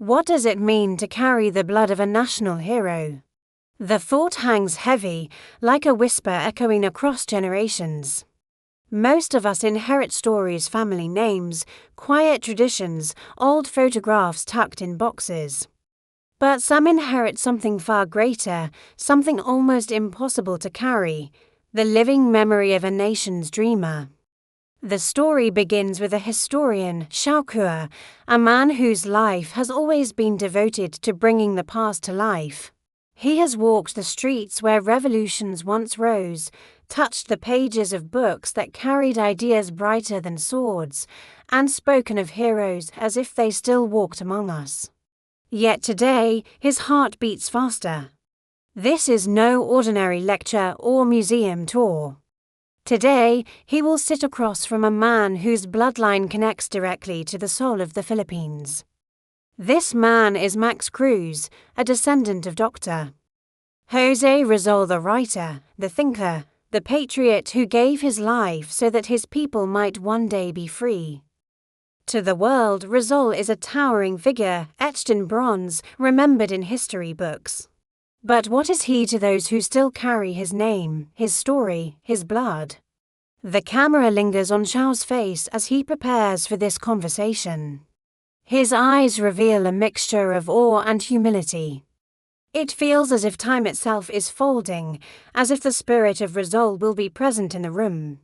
What does it mean to carry the blood of a national hero? The thought hangs heavy, like a whisper echoing across generations. Most of us inherit stories, family names, quiet traditions, old photographs tucked in boxes. But some inherit something far greater, something almost impossible to carry, the living memory of a nation's dreamer. The story begins with a historian, Xiao Chua, a man whose life has always been devoted to bringing the past to life. He has walked the streets where revolutions once rose, touched the pages of books that carried ideas brighter than swords, and spoken of heroes as if they still walked among us. Yet today, his heart beats faster. This is no ordinary lecture or museum tour. Today, he will sit across from a man whose bloodline connects directly to the soul of the Philippines. This man is Max Cruz, a descendant of Dr. José Rizal, the writer, the thinker, the patriot who gave his life so that his people might one day be free. To the world, Rizal is a towering figure, etched in bronze, remembered in history books. But what is he to those who still carry his name, his story, his blood? The camera lingers on Xiao's face as he prepares for this conversation. His eyes reveal a mixture of awe and humility. It feels as if time itself is folding, as if the spirit of Rizal will be present in the room.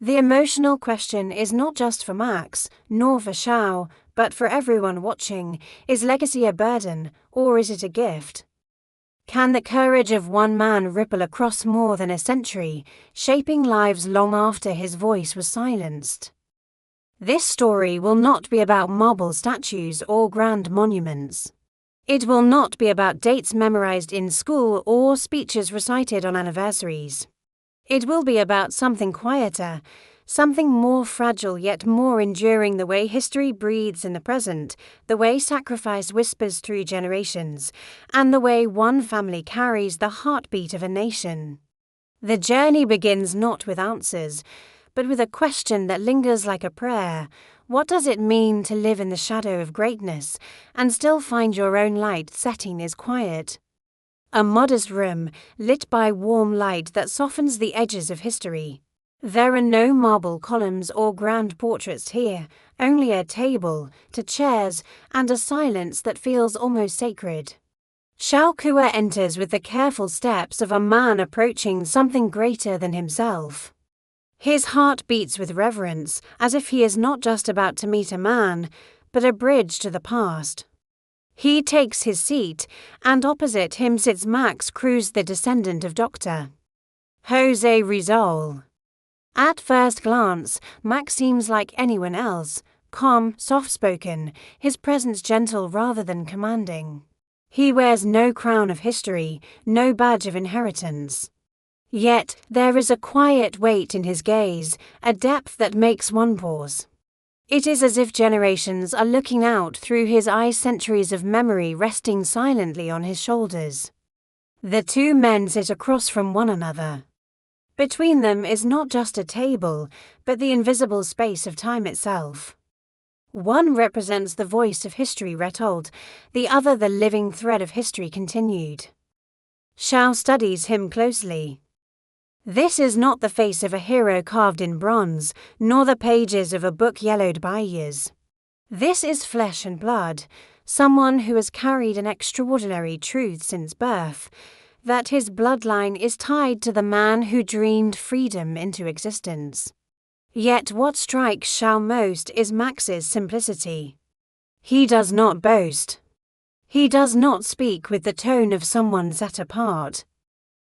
The emotional question is not just for Max, nor for Xiao, but for everyone watching. Is legacy a burden, or is it a gift? Can the courage of one man ripple across more than a century, shaping lives long after his voice was silenced? This story will not be about marble statues or grand monuments. It will not be about dates memorized in school or speeches recited on anniversaries. It will be about something quieter, something more fragile yet more enduring, the way history breathes in the present, the way sacrifice whispers through generations, and the way one family carries the heartbeat of a nation. The journey begins not with answers, but with a question that lingers like a prayer. What does it mean to live in the shadow of greatness and still find your own light? Setting is quiet. A modest room, lit by warm light that softens the edges of history. There are no marble columns or grand portraits here, only a table, two chairs, and a silence that feels almost sacred. Xiao Chua enters with the careful steps of a man approaching something greater than himself. His heart beats with reverence, as if he is not just about to meet a man, but a bridge to the past. He takes his seat, and opposite him sits Max Cruz, the descendant of Dr. José Rizal. At first glance, Max seems like anyone else, calm, soft-spoken, his presence gentle rather than commanding. He wears no crown of history, no badge of inheritance. Yet, there is a quiet weight in his gaze, a depth that makes one pause. It is as if generations are looking out through his eyes, centuries of memory resting silently on his shoulders. The two men sit across from one another. Between them is not just a table, but the invisible space of time itself. One represents the voice of history retold, the other the living thread of history continued. Xiao studies him closely. This is not the face of a hero carved in bronze, nor the pages of a book yellowed by years. This is flesh and blood, someone who has carried an extraordinary truth since birth, that his bloodline is tied to the man who dreamed freedom into existence. Yet what strikes Xiao most is Max's simplicity. He does not boast. He does not speak with the tone of someone set apart.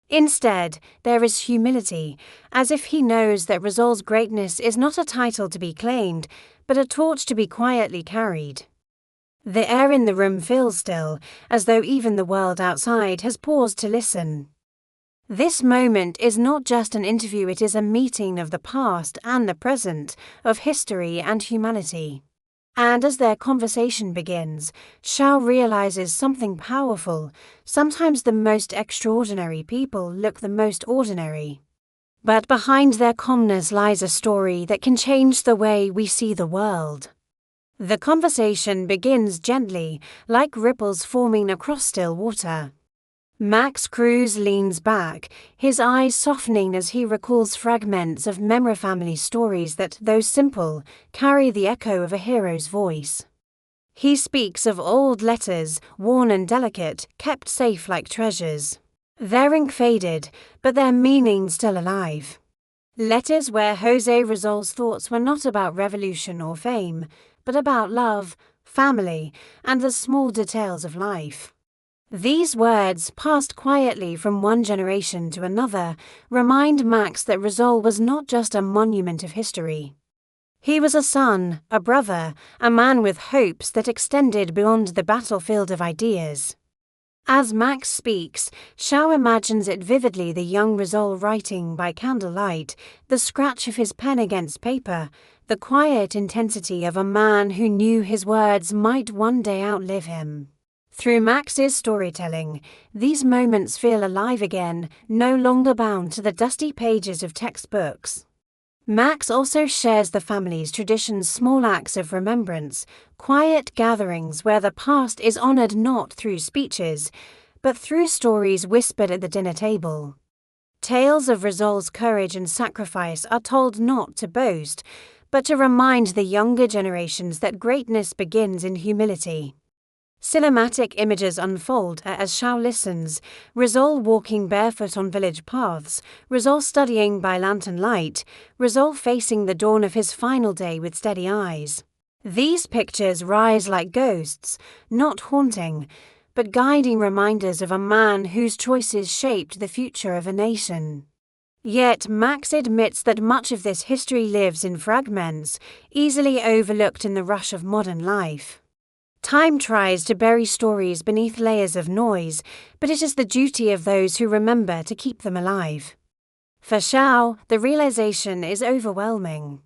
Instead, there is humility, as if he knows that Rizal's greatness is not a title to be claimed, but a torch to be quietly carried. The air in the room feels still, as though even the world outside has paused to listen. This moment is not just an interview, it is a meeting of the past and the present, of history and humanity. And as their conversation begins, Xiao realizes something powerful. Sometimes the most extraordinary people look the most ordinary. But behind their calmness lies a story that can change the way we see the world. The conversation begins gently, like ripples forming across still water. Max Cruz leans back, his eyes softening as he recalls fragments of memory family stories that, though simple, carry the echo of a hero's voice. He speaks of old letters, worn and delicate, kept safe like treasures. Their ink faded, but their meaning still alive. Letters where José Rizal's thoughts were not about revolution or fame, but about love, family, and the small details of life. These words, passed quietly from one generation to another, remind Max that Rizal was not just a monument of history. He was a son, a brother, a man with hopes that extended beyond the battlefield of ideas. As Max speaks, Xiao imagines it vividly, the young Rizal writing by candlelight, the scratch of his pen against paper, the quiet intensity of a man who knew his words might one day outlive him. Through Max's storytelling, these moments feel alive again, no longer bound to the dusty pages of textbooks. Max also shares the family's traditions, small acts of remembrance, quiet gatherings where the past is honored not through speeches, but through stories whispered at the dinner table. Tales of Rizal's courage and sacrifice are told not to boast, but to remind the younger generations that greatness begins in humility. Cinematic images unfold as Xiao listens, Rizal walking barefoot on village paths, Rizal studying by lantern light, Rizal facing the dawn of his final day with steady eyes. These pictures rise like ghosts, not haunting, but guiding reminders of a man whose choices shaped the future of a nation. Yet Max admits that much of this history lives in fragments, easily overlooked in the rush of modern life. Time tries to bury stories beneath layers of noise, but it is the duty of those who remember to keep them alive. For Xiao, the realization is overwhelming.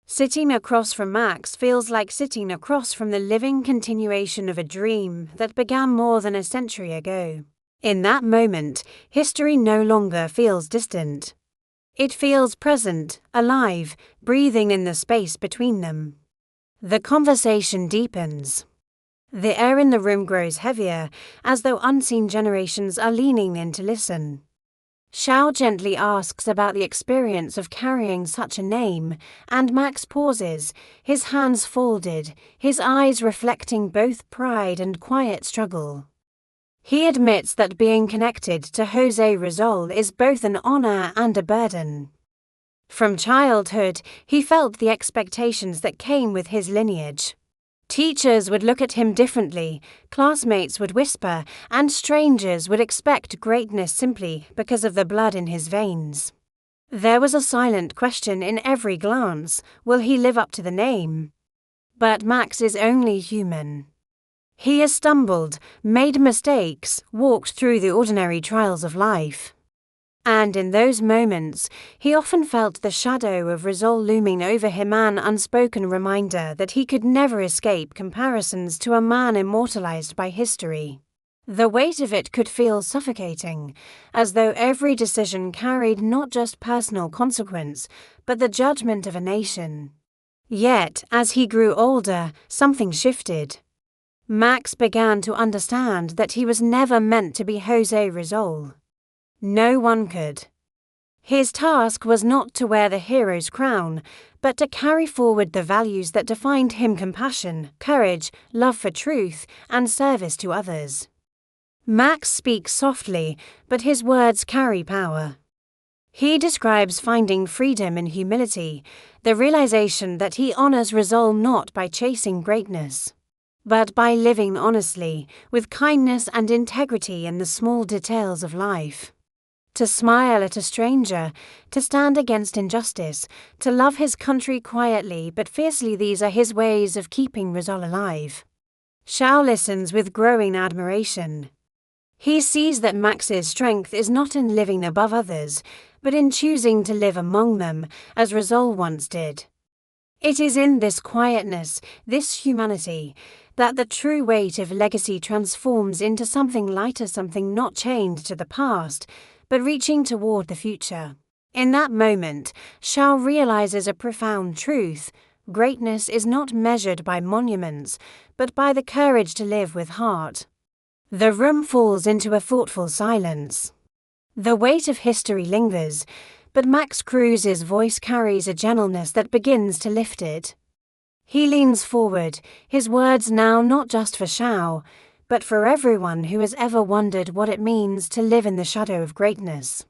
Sitting across from Max feels like sitting across from the living continuation of a dream that began more than a century ago. In that moment, history no longer feels distant. It feels present, alive, breathing in the space between them. The conversation deepens. The air in the room grows heavier, as though unseen generations are leaning in to listen. Xiao gently asks about the experience of carrying such a name, and Max pauses, his hands folded, his eyes reflecting both pride and quiet struggle. He admits that being connected to José Rizal is both an honor and a burden. From childhood, he felt the expectations that came with his lineage. Teachers would look at him differently, classmates would whisper, and strangers would expect greatness simply because of the blood in his veins. There was a silent question in every glance: will he live up to the name? But Max is only human. He has stumbled, made mistakes, walked through the ordinary trials of life. And in those moments, he often felt the shadow of Rizal looming over him, an unspoken reminder that he could never escape comparisons to a man immortalized by history. The weight of it could feel suffocating, as though every decision carried not just personal consequence, but the judgment of a nation. Yet, as he grew older, something shifted. Max began to understand that he was never meant to be José Rizal. No one could. His task was not to wear the hero's crown, but to carry forward the values that defined him: compassion, courage, love for truth, and service to others. Max speaks softly, but his words carry power. He describes finding freedom in humility, the realization that he honors Rizal not by chasing greatness, but by living honestly, with kindness and integrity in the small details of life. To smile at a stranger, to stand against injustice, to love his country quietly but fiercely, these are his ways of keeping Rizal alive. Xiao listens with growing admiration. He sees that Max's strength is not in living above others, but in choosing to live among them, as Rizal once did. It is in this quietness, this humanity, that the true weight of legacy transforms into something lighter, something not chained to the past, but reaching toward the future. In that moment, Xiao realizes a profound truth: Greatness is not measured by monuments, but by the courage to live with heart. The room falls into a thoughtful silence. The weight of history lingers, but Max Cruz's voice carries a gentleness that begins to lift it. He leans forward, his words now not just for Xiao, but for everyone who has ever wondered what it means to live in the shadow of greatness.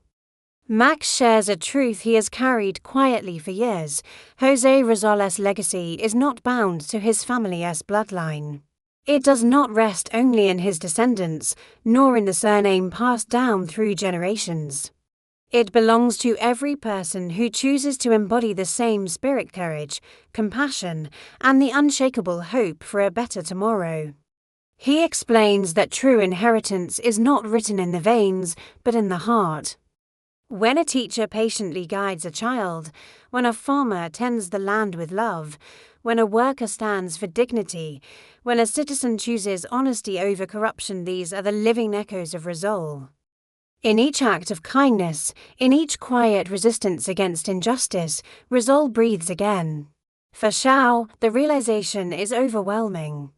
Max shares a truth he has carried quietly for years. José Rizal's legacy is not bound to his family's bloodline. It does not rest only in his descendants, nor in the surname passed down through generations. It belongs to every person who chooses to embody the same spirit, courage, compassion, and the unshakable hope for a better tomorrow. He explains that true inheritance is not written in the veins, but in the heart. When a teacher patiently guides a child, when a farmer tends the land with love, when a worker stands for dignity, when a citizen chooses honesty over corruption, these are the living echoes of Rizal. In each act of kindness, in each quiet resistance against injustice, Rizal breathes again. For Xiao, the realization is overwhelming.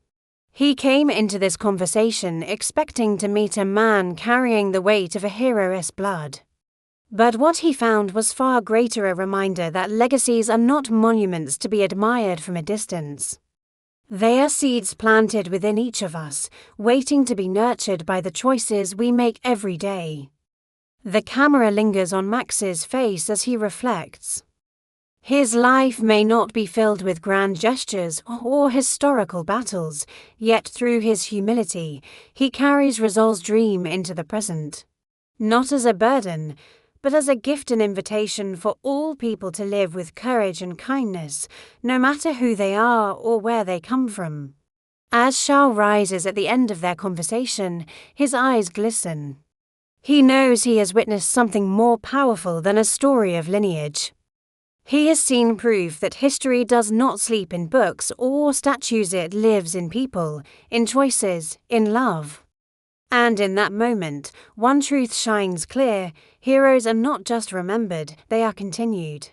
He came into this conversation expecting to meet a man carrying the weight of a hero's blood. But what he found was far greater, a reminder that legacies are not monuments to be admired from a distance. They are seeds planted within each of us, waiting to be nurtured by the choices we make every day. The camera lingers on Max's face as he reflects. His life may not be filled with grand gestures or historical battles, yet through his humility, he carries Rizal's dream into the present. Not as a burden, but as a gift and invitation for all people to live with courage and kindness, no matter who they are or where they come from. As Xiao rises at the end of their conversation, his eyes glisten. He knows he has witnessed something more powerful than a story of lineage. He has seen proof that history does not sleep in books or statues, it lives in people, in choices, in love. And in that moment, one truth shines clear: heroes are not just remembered, they are continued.